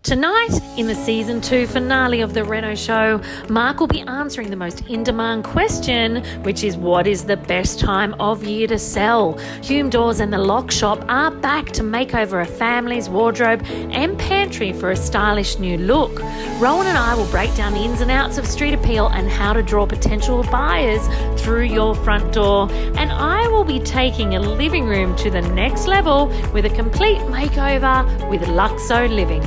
Tonight, in the Season 2 finale of the Reno show, Mark will be answering the most in-demand question, which is what is the best time of year to sell? Hume Doors and the Lock Shop are back to make over a family's wardrobe and pantry for a stylish new look. Rowan and I will break down the ins and outs of street appeal and how to draw potential buyers through your front door. And I will be taking a living room to the next level with a complete makeover with Luxo Living.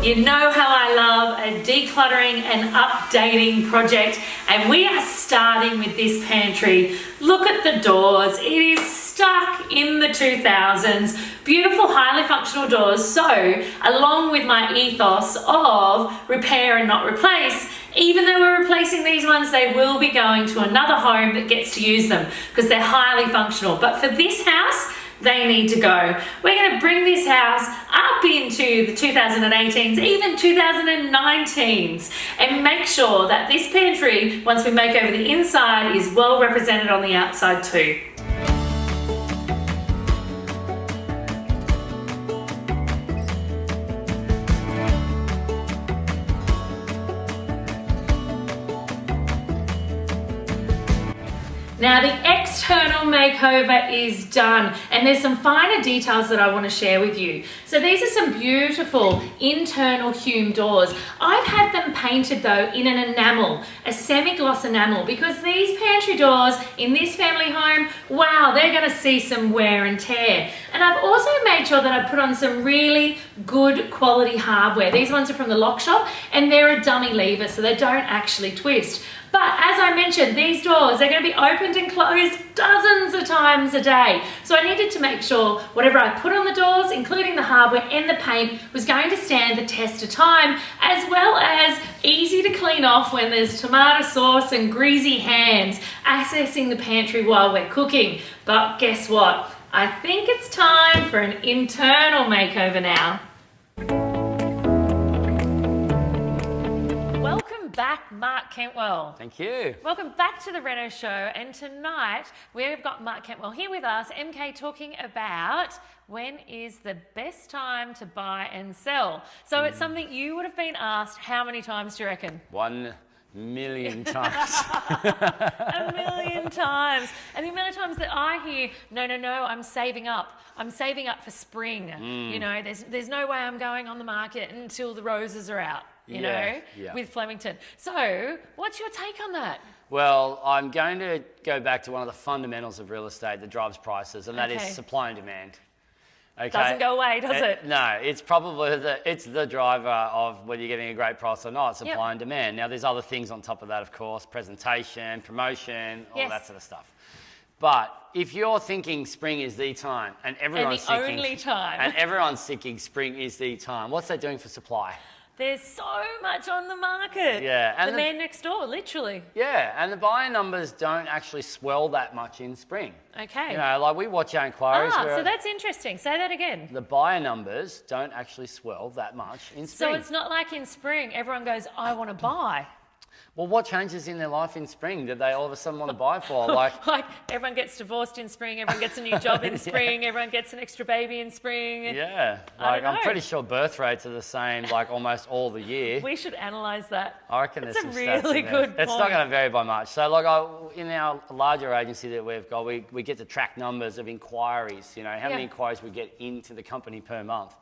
You know how I love a decluttering and updating project, and we are starting with this pantry. Look at the doors. It is stuck in the 2000s. Beautiful, highly functional doors. So, along with my ethos of repair and not replace, even though we're replacing these ones, they will be going to another home that gets to use them because they're highly functional. But for this house, they need to go. We're going to bring this house up into the 2018s, even 2019s, and make sure that this pantry, once we make over the inside, is well represented on the outside too. Now the external makeover is done, and there's some finer details that I want to share with you. So these are some beautiful internal Hume doors. I've had them painted though in an enamel, a semi-gloss enamel, because these pantry doors in this family home, wow, they're going to see some wear and tear. And I've also made sure that I put on some really good quality hardware. These ones are from the Lock Shop, and they're a dummy lever, so they don't actually twist. But as I mentioned, these doors, they're going to be opened and closed dozens of times a day. So I needed to make sure whatever I put on the doors, including the hardware and the paint, was going to stand the test of time, as well as easy to clean off when there's tomato sauce and greasy hands accessing the pantry while we're cooking. But guess what? I think it's time for an internal makeover now. Back, Mark Cantwell. Thank you. Welcome back to the Reno show, and tonight we've got Mark Cantwell here with us, MK, talking about when is the best time to buy and sell. So it's something you would have been asked how many times, do you reckon? 1 million times. A million times. And the amount of times that I hear, no, I'm saving up. I'm saving up for spring. You know, there's no way I'm going on the market until the roses are out. You know, with Flemington. So, what's your take on that? Well, I'm going to go back to one of the fundamentals of real estate that drives prices, and that is supply and demand. Okay? Doesn't go away, does it? No, it's probably the driver of whether you're getting a great price or not, supply and demand. Now, there's other things on top of that, of course, presentation, promotion, all that sort of stuff. But if you're thinking spring is the time, and everyone's thinking spring is the time, what's that doing for supply? There's so much on the market. Yeah. And the man next door, literally. Yeah, and the buyer numbers don't actually swell that much in spring. Okay. You know, like we watch our inquiries. So that's interesting. Say that again. The buyer numbers don't actually swell that much in spring. So it's not like in spring, everyone goes, I want to buy. Well, what changes in their life in spring did they all of a sudden want to buy for? Like everyone gets divorced in spring, everyone gets a new job in spring, everyone gets an extra baby in spring. Yeah, like I'm pretty sure birth rates are the same like almost all the year. We should analyse that. I reckon there's some stats in there. It's a really good point. It's not going to vary by much. So like in our larger agency that we've got, we get to track numbers of inquiries, you know, how many inquiries we get into the company per month.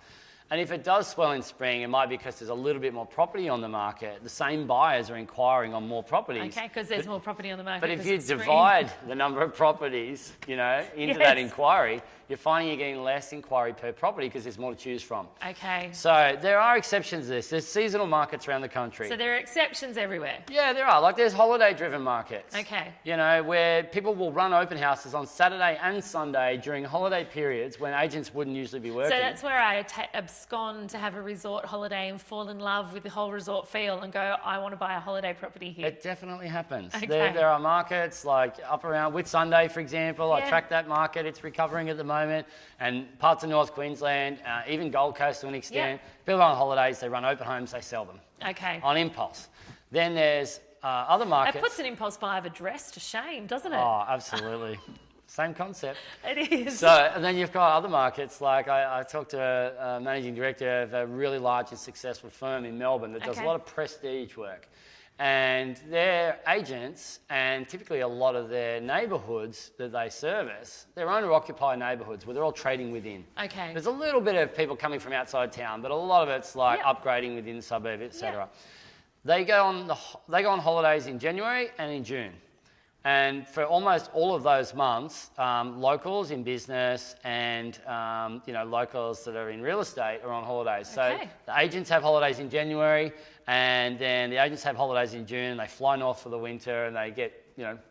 And if it does swell in spring, it might be because there's a little bit more property on the market. The same buyers are inquiring on more properties. Okay, because there's more property on the market. But if you divide the number of properties, you know, into that inquiry, you're finding you're getting less inquiry per property because there's more to choose from. Okay. So there are exceptions to this. There's seasonal markets around the country. So there are exceptions everywhere. Yeah, there are. Like there's holiday-driven markets. Okay. You know, where people will run open houses on Saturday and Sunday during holiday periods when agents wouldn't usually be working. So that's where I abscond to have a resort holiday and fall in love with the whole resort feel and go, I want to buy a holiday property here. It definitely happens. Okay. There are markets like up around Whit Sunday, for example. I track that market. It's recovering at the moment. moment, and parts of North Queensland, even Gold Coast to an extent. People on holidays, they run open homes, they sell them. Okay. On impulse. Then there's other markets. It puts an impulse buy of a dress to shame, doesn't it? Oh, absolutely. Same concept. It is. So, and then you've got other markets, like I talked to a managing director of a really large and successful firm in Melbourne that does a lot of prestige work. And their agents, and typically a lot of their neighbourhoods that they service, they're owner-occupied neighbourhoods where they're all trading within. Okay. There's a little bit of people coming from outside town, but a lot of it's like upgrading within the suburb, etc. They go on holidays in January and in June. And for almost all of those months, locals in business and locals that are in real estate are on holidays. So the agents have holidays in January, and then the agents have holidays in June, and they fly north for the winter, and they get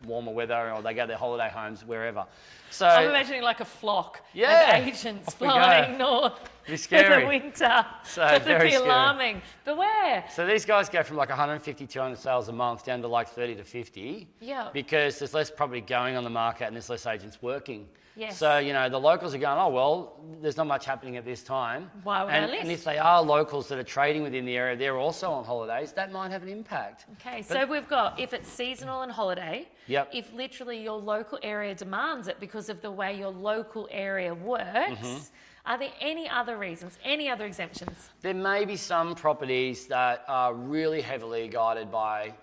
warmer weather, or they go to their holiday homes wherever. So I'm imagining like a flock of agents flying north for the winter. So that would be scary. alarming. Beware. So these guys go from like 150, 200 sales a month down to like 30 to 50. Yeah. Because there's less property going on the market and there's less agents working. Yes. So, the locals are going, oh, well, there's not much happening at this time. Why would I list? And if they are locals that are trading within the area, they're also on holidays, that might have an impact. Okay, so we've got, if it's seasonal and holiday, if literally your local area demands it because of the way your local area works, are there any other reasons, any other exemptions? There may be some properties that are really heavily guided by,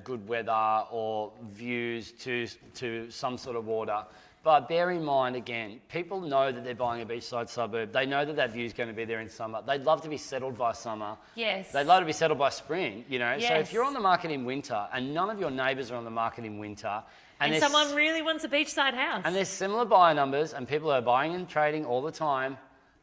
good weather or views to some sort of water. But bear in mind, again, people know that they're buying a beachside suburb. They know that that view is going to be there in summer. They'd love to be settled by summer. Yes. They'd love to be settled by spring, Yes. So if you're on the market in winter and none of your neighbours are on the market in winter... And someone really wants a beachside house. And there's similar buyer numbers and people are buying and trading all the time,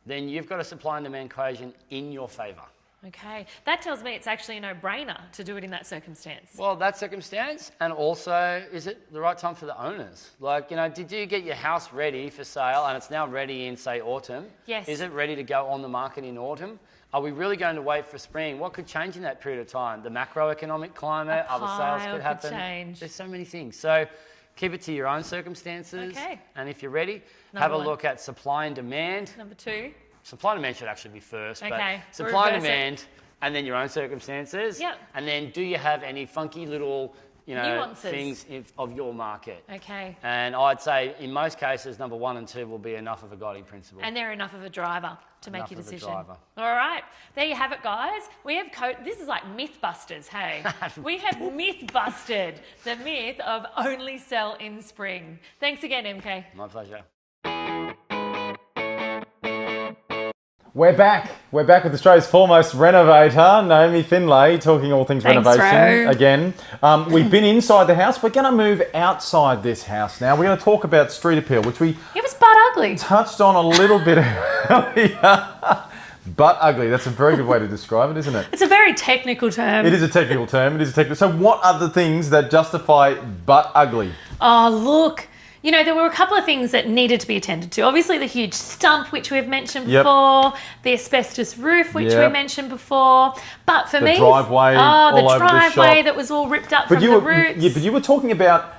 then you've got a supply and demand equation in your favour. Okay, that tells me it's actually a no-brainer to do it in that circumstance. Well, that circumstance, and also, is it the right time for the owners? Like, did you get your house ready for sale and it's now ready in, say, autumn? Yes. Is it ready to go on the market in autumn? Are we really going to wait for spring? What could change in that period of time? The macroeconomic climate, other sales could happen. Change. There's so many things. So keep it to your own circumstances. Okay. And if you're ready, Number have a one. look at supply and demand. Number two. Supply and demand should actually be first, Okay, but supply and reverse it. demand, and then your own circumstances. Yep. And then do you have any funky little, Nuances. things of your market? Okay. And I'd say in most cases, number 1 and 2 will be enough of a guiding principle. And they're enough of a driver to make your Enough of a decision. driver. All right, there you have it, guys. We have this is like Mythbusters, hey? We have myth busted the myth of only sell in spring. Thanks again, MK. My pleasure. We're back. We're back with Australia's foremost renovator, Naomi Findlay, talking all things renovation Ro. again. We've been inside the house. We're going to move outside this house now. We're going to talk about street appeal, which we It was butt ugly. touched on a little bit earlier. Butt ugly. That's a very good way to describe it, isn't it? It's a very technical term. It is a technical term. So what are the things that justify butt ugly? Oh, look. There were a couple of things that needed to be attended to. Obviously, the huge stump, which we've mentioned before, the asbestos roof, which we mentioned before. But for me, the driveway that was all ripped up from the roots. Yeah, but you were talking about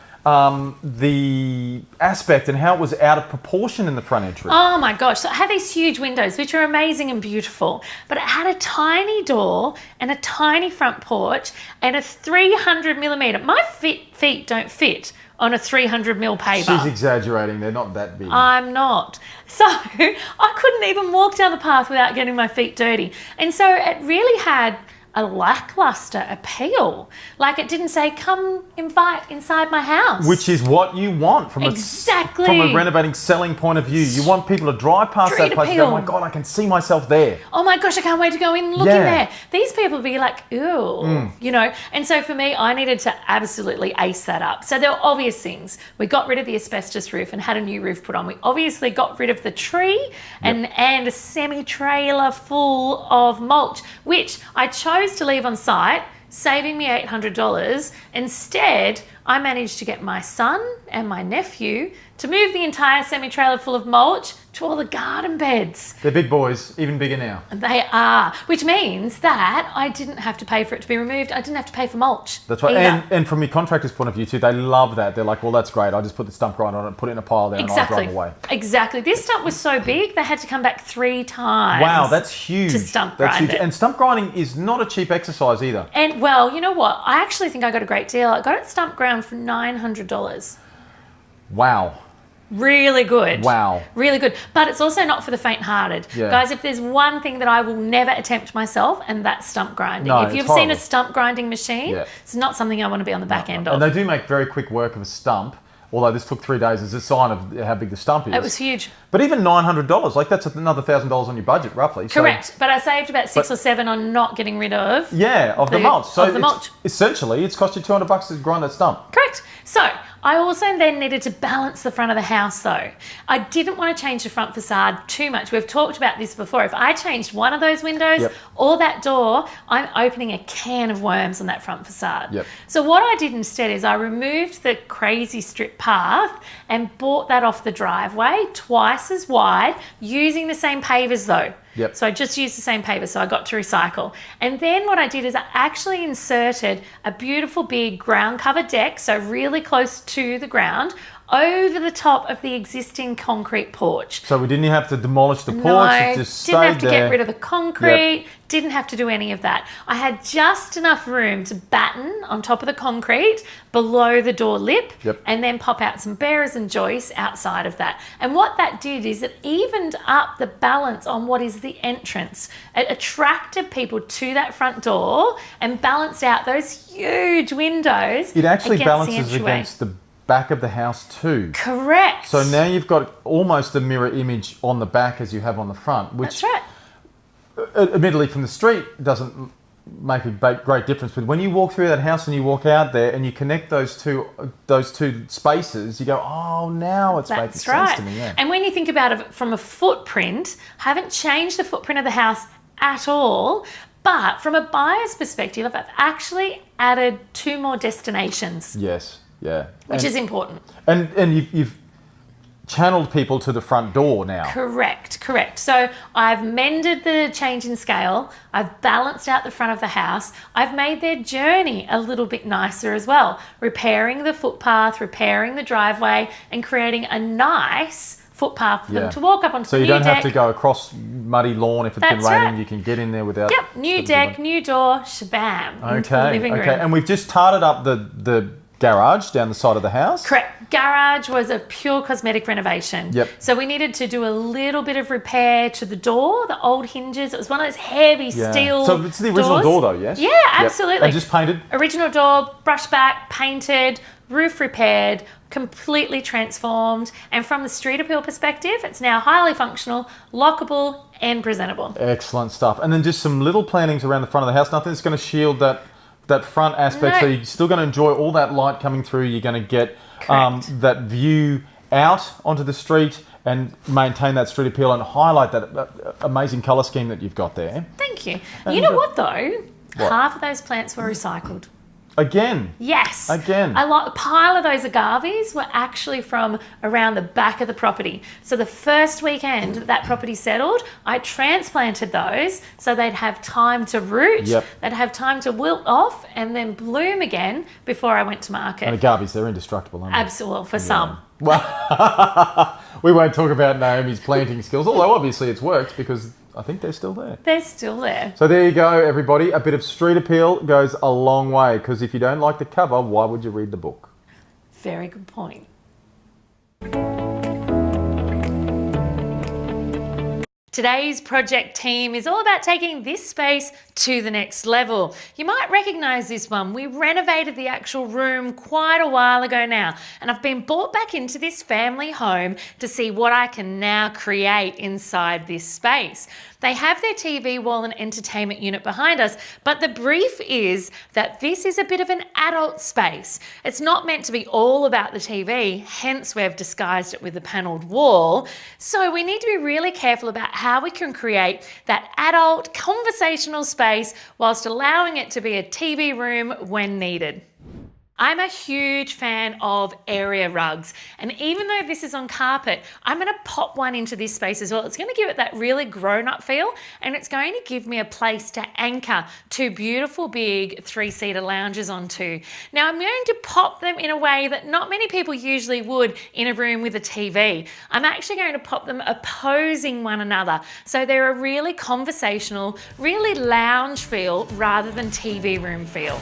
the aspect and how it was out of proportion in the front entry. Oh my gosh. So it had these huge windows, which are amazing and beautiful, but it had a tiny door and a tiny front porch and a 300 millimetre. My feet don't fit on a 300 mil paper. She's exaggerating. They're not that big. I'm not. So I couldn't even walk down the path without getting my feet dirty. And so it really had a lackluster appeal. Like it didn't say, come invite inside my house. Which is what you want from a renovating selling point of view. You want people to drive past Street that place and go, oh my God, I can see myself there. Oh my gosh, I can't wait to go in and look in there. These people would be like, ew, And so for me, I needed to absolutely ace that up. So there were obvious things. We got rid of the asbestos roof and had a new roof put on. We obviously got rid of the tree and a semi-trailer full of mulch, which I chose to leave on site, saving me $800. Instead, I managed to get my son and my nephew to move the entire semi-trailer full of mulch to all the garden beds. They're big boys, even bigger now. They are, which means that I didn't have to pay for it to be removed. I didn't have to pay for mulch. That's right. either. And from your contractor's point of view too, they love that. They're like, well, that's great. I just put the stump grinder on it, put it in a pile there, and I drive away. Exactly. This stump was so big, they had to come back 3 times. Wow, that's huge. To stump grind it. And stump grinding is not a cheap exercise either. And well, you know what? I actually think I got a great deal. I got it stump ground for $900. Wow. Really good. Wow. Really good. But it's also not for the faint-hearted. Yeah. Guys, if there's one thing that I will never attempt myself, and that's stump grinding. No, if you've it's seen a horrible. stump grinding machine, Yeah. it's not something I want to be on the back end of. And they do make very quick work of a stump, although this took 3 days as a sign of how big the stump is. It was huge. But even $900, like that's another $1,000 on your budget, roughly. Correct. But I saved about 6 or 7 on not getting rid of. Yeah, of the mulch. So of the mulch. Essentially, it's cost you $200 to grind that stump. Correct. So I also then needed to balance the front of the house though. I didn't want to change the front facade too much. We've talked about this before. If I changed one of those windows Yep. or that door, I'm opening a can of worms on that front facade. Yep. So what I did instead is I removed the crazy strip path and bought that off the driveway twice as wide using the same pavers though. Yep. So I just used the same paper, so I got to recycle. And then what I did is I actually inserted a beautiful big ground cover deck, so really close to the ground, over the top of the existing concrete porch. So we didn't have to demolish the porch, No, it just stayed didn't have to there. get rid of the concrete, didn't have to do any of that. I had just enough room to batten on top of the concrete below the door lip and then pop out some bearers and joists outside of that. And what that did is it evened up the balance on what is the entrance. It attracted people to that front door and balanced out those huge windows. It actually against the balances entryway. against the back of the house too. Correct. So now you've got almost a mirror image on the back as you have on the front, which That's right. Admittedly from the street doesn't make a great difference, but when you walk through that house and you walk out there and you connect those two spaces, you go, oh, now it's making sense to me. Yeah. And when you think about it from a footprint, I haven't changed the footprint of the house at all. But from a buyer's perspective, I've actually added 2 more destinations. Yes, yeah. Which is important. And you've channeled people to the front door now. Correct. So I've mended the change in scale. I've balanced out the front of the house. I've made their journey a little bit nicer as well, repairing the footpath, repairing the driveway, and creating a nice footpath for them to walk up onto so the you new don't deck. have to go across muddy lawn if it's been That's raining. right. You can get in there without. Yep, new deck, new door, shabam. Into the living room. And we've just tarted up the garage down the side of the house. Correct. Garage was a pure cosmetic renovation. Yep. So we needed to do a little bit of repair to the door, the old hinges. It was one of those heavy steel So it's the original doors. door though, yes? Yeah, absolutely. And just painted? Original door, brushed back, painted, roof repaired, completely transformed. And from the street appeal perspective, it's now highly functional, lockable and presentable. Excellent stuff. And then just some little plantings around the front of the house. Nothing that's going to shield that front aspect. No. So you're still going to enjoy all that light coming through. You're going to get that view out onto the street and maintain that street appeal and highlight that amazing colour scheme that you've got there. Thank you. You know what though? What? Half of those plants were recycled. Again. Yes. Again. A pile of those agaves were actually from around the back of the property. So the first weekend that property settled, I transplanted those so they'd have time to root, they'd have time to wilt off and then bloom again before I went to market. And agaves, they're indestructible, aren't they? Absolutely, for some. Well, we won't talk about Naomi's planting skills, although obviously it's worked because I think they're still there. They're still there. So there you go, everybody. A bit of street appeal goes a long way because if you don't like the cover, why would you read the book? Very good point. Today's project team is all about taking this space to the next level. You might recognize this one. We renovated the actual room quite a while ago now, and I've been brought back into this family home to see what I can now create inside this space. They have their TV wall and entertainment unit behind us, but the brief is that this is a bit of an adult space. It's not meant to be all about the TV, hence we've disguised it with a panelled wall. So we need to be really careful about how we can create that adult conversational space whilst allowing it to be a TV room when needed. I'm a huge fan of area rugs, and even though this is on carpet, I'm going to pop one into this space as well. It's going to give it that really grown-up feel, and it's going to give me a place to anchor two beautiful big 3-seater lounges onto. Now I'm going to pop them in a way that not many people usually would in a room with a TV. I'm actually going to pop them opposing one another, so they're a really conversational, really lounge feel rather than TV room feel.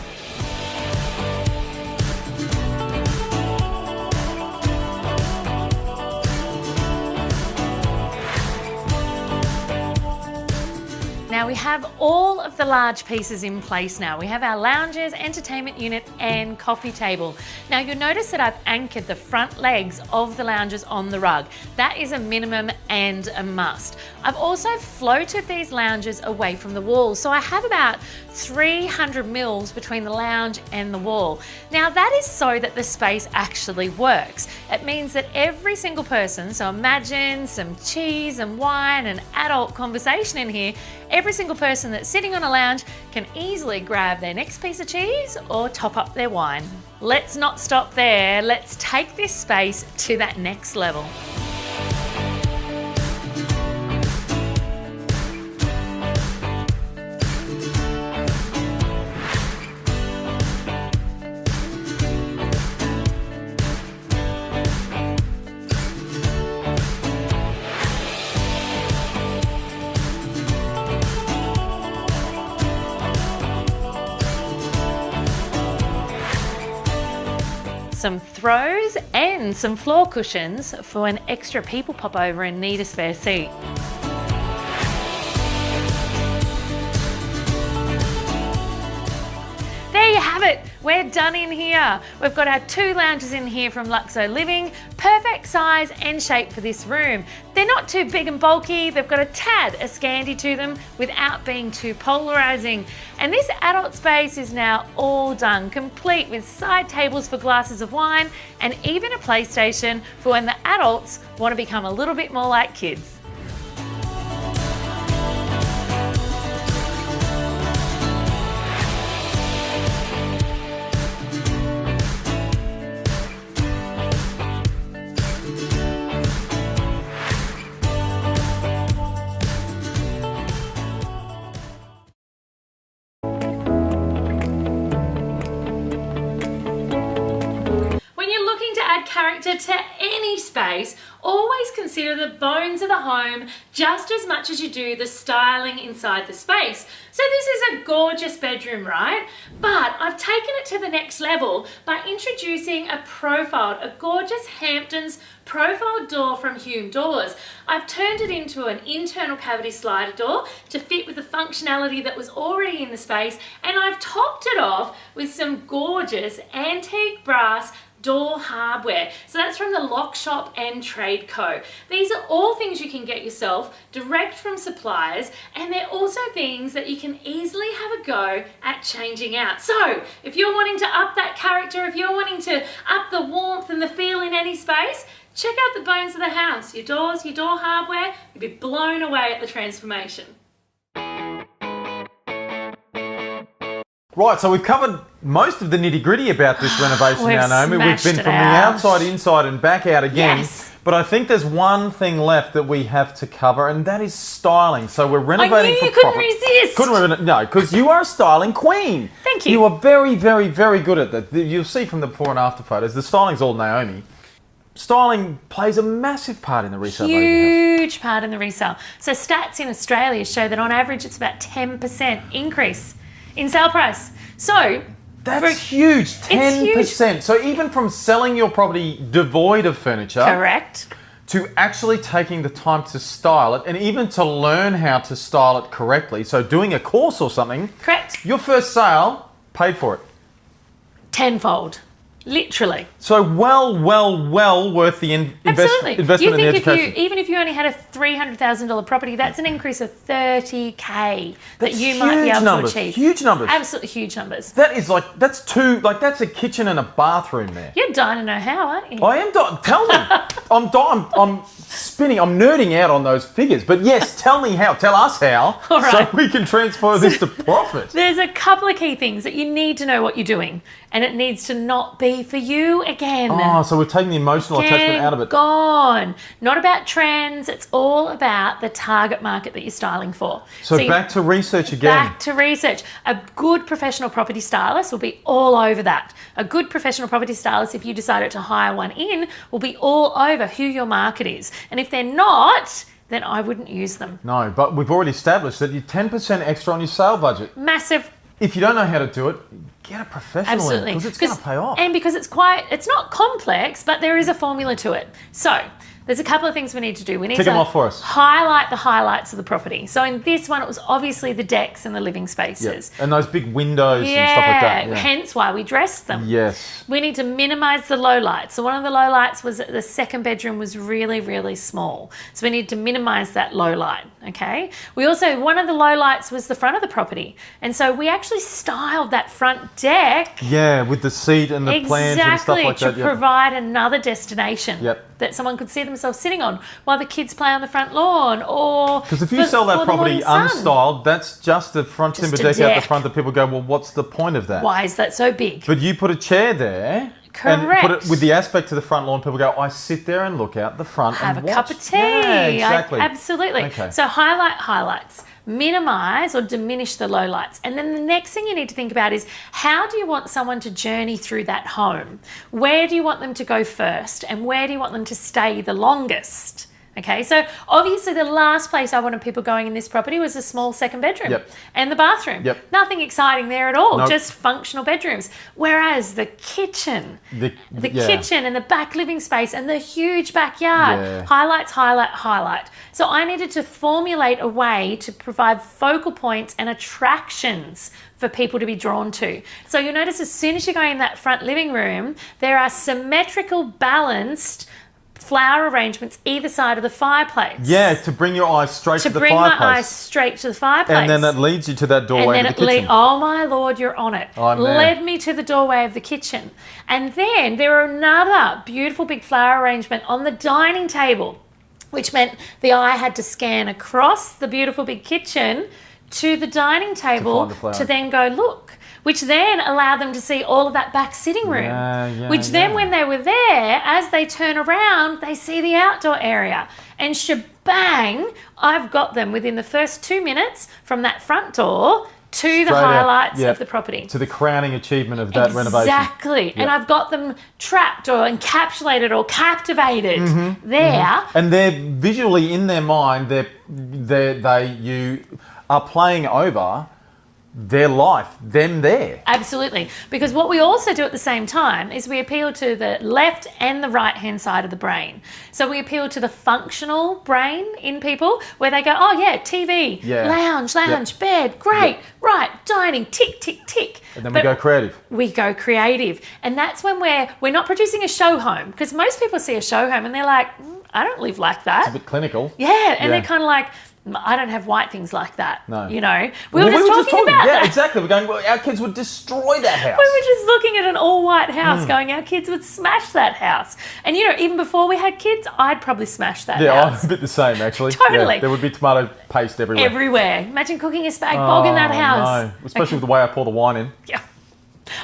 Now we have all of the large pieces in place now. We have our lounges, entertainment unit, and coffee table. Now you'll notice that I've anchored the front legs of the lounges on the rug. That is a minimum and a must. I've also floated these lounges away from the wall, so I have about 300 mils between the lounge and the wall. Now that is so that the space actually works. It means that every single person, so imagine some cheese and wine and adult conversation in here, every single person that's sitting on a lounge can easily grab their next piece of cheese or top up their wine. Let's not stop there. Let's take this space to that next level. Some throws and some floor cushions for when extra people pop over and need a spare seat. There you have it, we're done in here. We've got our 2 lounges in here from Luxo Living, perfect size and shape for this room. They're not too big and bulky, they've got a tad of Scandi to them without being too polarizing. And this adult space is now all done, complete with side tables for glasses of wine and even a PlayStation for when the adults want to become a little bit more like kids. Character to any space, always consider the bones of the home just as much as you do the styling inside the space. So this is a gorgeous bedroom, right? But I've taken it to the next level by introducing a profile, a gorgeous Hamptons profile door from Hume Doors. I've turned it into an internal cavity slider door to fit with the functionality that was already in the space, and I've topped it off with some gorgeous antique brass door hardware. So that's from the Lock Shop and Trade Co. These are all things you can get yourself direct from suppliers, and they're also things that you can easily have a go at changing out. So if you're wanting to up that character, if you're wanting to up the warmth and the feel in any space, check out the bones of the house, your doors, your door hardware. You'll be blown away at the transformation. Right, so we've covered most of the nitty-gritty about this renovation now, Naomi. We've been from the outside, inside and back out again. Yes. But I think there's one thing left that we have to cover, and that is styling. So we're renovating I knew you couldn't resist. No, because you are a styling queen. Thank you. You are very, very, very good at that. You'll see from the before and after photos, the styling's all Naomi. Styling plays a massive part in the resale value of the house. Huge part in the resale. So stats in Australia show that on average it's about 10% increase in sale price. So that's huge, 10%. It's huge. So even from selling your property devoid of furniture, correct, to actually taking the time to style it and even to learn how to style it correctly, so doing a course or something, correct, your first sale paid for it. Tenfold. Literally. So well worth the investment in the education. Even if you only had a $300,000 property, that's an increase of $30,000 that you might be able to achieve. Huge numbers. Absolutely huge numbers. That's a kitchen and a bathroom there. You're dying to know how, aren't you? I am dying. Tell me. I'm spinning. I'm nerding out on those figures. But yes, tell me how. Tell us how. All right. So we can transfer this to profit. There's a couple of key things that you need to know what you're doing. and it needs to not be for you again. Oh, so we're taking the emotional attachment out of it. Gone. Not about trends. It's all about the target market that you're styling for. So back to research again. Back to research. A good professional property stylist will be all over that. A good professional property stylist, if you decided to hire one in, will be all over who your market is. And if they're not, then I wouldn't use them. No, but we've already established that you're 10% extra on your sale budget. Massive. If you don't know how to do it, get a professional Absolutely. in, because it's going to pay off. And because it's not complex, but there is a formula to it. So there's a couple of things we need to do. We need Tick to them off for us. highlight the highlights of the property. So in this one, it was obviously the decks and the living spaces. And those big windows and stuff like that. Yeah. Hence why we dressed them. Yes. We need to minimize the low lights. So one of the low lights was that the second bedroom was really, really small. So we need to minimize that low light, okay? One of the low lights was the front of the property. And so we actually styled that front deck. Yeah, with the seat and the plants and stuff like that. Exactly, to provide another destination. Yep. That someone could see themselves sitting on while the kids play on the front lawn, or because if you sell that property unstyled, that's just the front timber deck out the front that people go, well, what's the point of that? Why is that so big? But you put a chair there. Correct. And put it with the aspect to the front lawn, people go, I sit there and look out the front Have and a watch. cup of tea. Yeah, exactly. Absolutely. Okay. So highlights. Minimize or diminish the low lights. And then the next thing you need to think about is, how do you want someone to journey through that home? Where do you want them to go first? And where do you want them to stay the longest? Okay, so obviously the last place I wanted people going in this property was a small second bedroom and the bathroom. Nothing exciting there at all, just functional bedrooms. Whereas the kitchen, the kitchen and the back living space and the huge backyard, highlight. So I needed to formulate a way to provide focal points and attractions for people to be drawn to. So you'll notice as soon as you go in that front living room, there are symmetrical, balanced flower arrangements either side of the fireplace. Yeah, to bring your eyes straight to the fireplace. To bring my eyes straight to the fireplace. And then that leads you to that doorway of the kitchen. Oh my Lord, you're on it. Led me to the doorway of the kitchen. And then there are another beautiful big flower arrangement on the dining table, which meant the eye had to scan across the beautiful big kitchen to the dining table to then go look. Which then allowed them to see all of that back sitting room. Then when they were there, as they turn around, they see the outdoor area. And shebang, I've got them within the first 2 minutes from that front door to the highlights of the property. To the crowning achievement of that renovation. Exactly. Yep. And I've got them trapped or encapsulated or captivated there. And they're visually in their mind, you are playing over their life, them there. Absolutely. Because what we also do at the same time is we appeal to the left and the right hand side of the brain. So we appeal to the functional brain in people where they go, oh yeah, TV, lounge, bed, great, right, dining, tick, tick, tick. And then we go creative. We go creative. And that's when we're not producing a show home, because most people see a show home and they're like, I don't live like that. It's a bit clinical. Yeah, and they're kind of like, I don't have white things like that. No. You know? We were just talking about that. Yeah, exactly. We're going, well, our kids would destroy that house. We were just looking at an all-white house going, our kids would smash that house. And, you know, even before we had kids, I'd probably smash that house. Yeah, I'm a bit the same, actually. Totally. Yeah, there would be tomato paste everywhere. Everywhere. Imagine cooking a spag bog in that house. No. Especially with the way I pour the wine in. Yeah.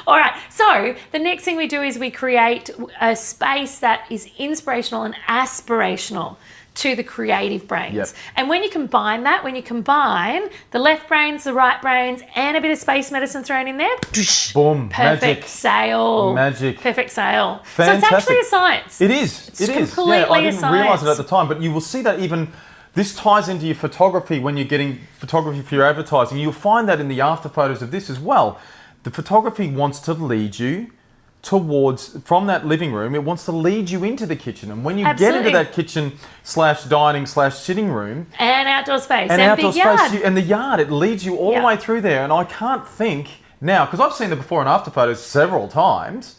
All right, so the next thing we do is we create a space that is inspirational and aspirational to the creative brains. And when you combine the left brains, the right brains, and a bit of space medicine thrown in there, boom, perfect sale. Perfect sale. Fantastic. So it's actually a science. It is. It's completely a science. I didn't realise it at the time, but you will see that even this ties into your photography when you're getting photography for your advertising. You'll find that in the after photos of this as well. The photography wants to lead you from that living room, it wants to lead you into the kitchen. And when you get into that kitchen / dining / sitting room. And outdoor space. And outdoor big space. Yard. And the yard, it leads you all the way through there. And I can't think now, because I've seen the before and after photos several times.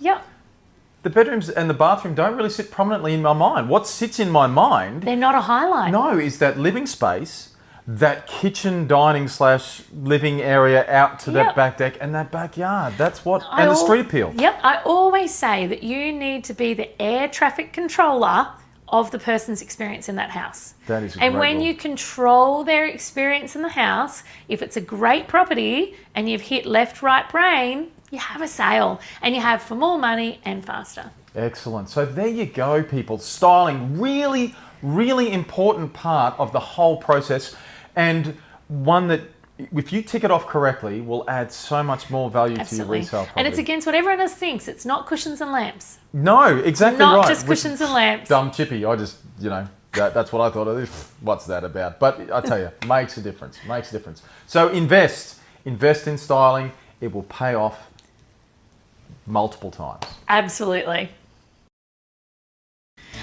The bedrooms and the bathroom don't really sit prominently in my mind. What sits in my mind... They're not a highlight. No, is that living space, that kitchen, dining / living area out to that back deck and that backyard. That's what... And the street appeal. I always say that you need to be the air traffic controller of the person's experience in that house. That is a And great when rule. you control their experience in the house, if it's a great property and you've hit left, right brain, you have a sale and you have for more money and faster. Excellent. So there you go, people. Styling, really, really important part of the whole process, and one that, if you tick it off correctly, will add so much more value to your resale property. And it's against what everyone else thinks. It's not cushions and lamps. No, exactly not right. Not just cushions and lamps. Dumb chippy. I just, that's what I thought of this. What's that about? But I tell you, makes a difference. Makes a difference. So invest in styling. It will pay off multiple times. Absolutely.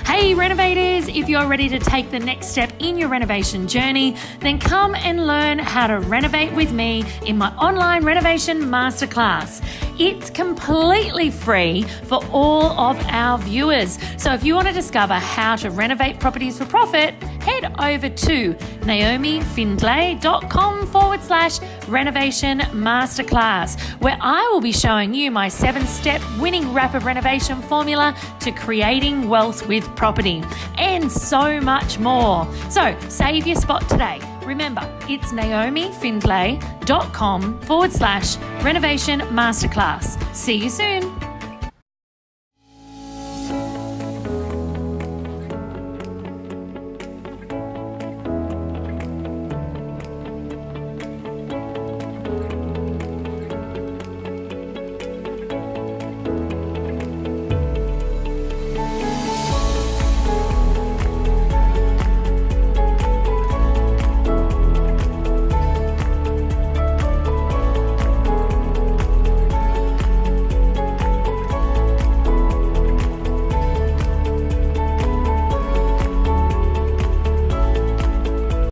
Hey renovators, if you're ready to take the next step in your renovation journey, then come and learn how to renovate with me in my online renovation masterclass. It's completely free for all of our viewers. So if you want to discover how to renovate properties for profit, head over to naomifindlay.com/renovation masterclass, where I will be showing you my 7-step winning rapid renovation formula to creating wealth with property, and so much more. So save your spot today. Remember, it's naomifindlay.com/renovation masterclass. See you soon.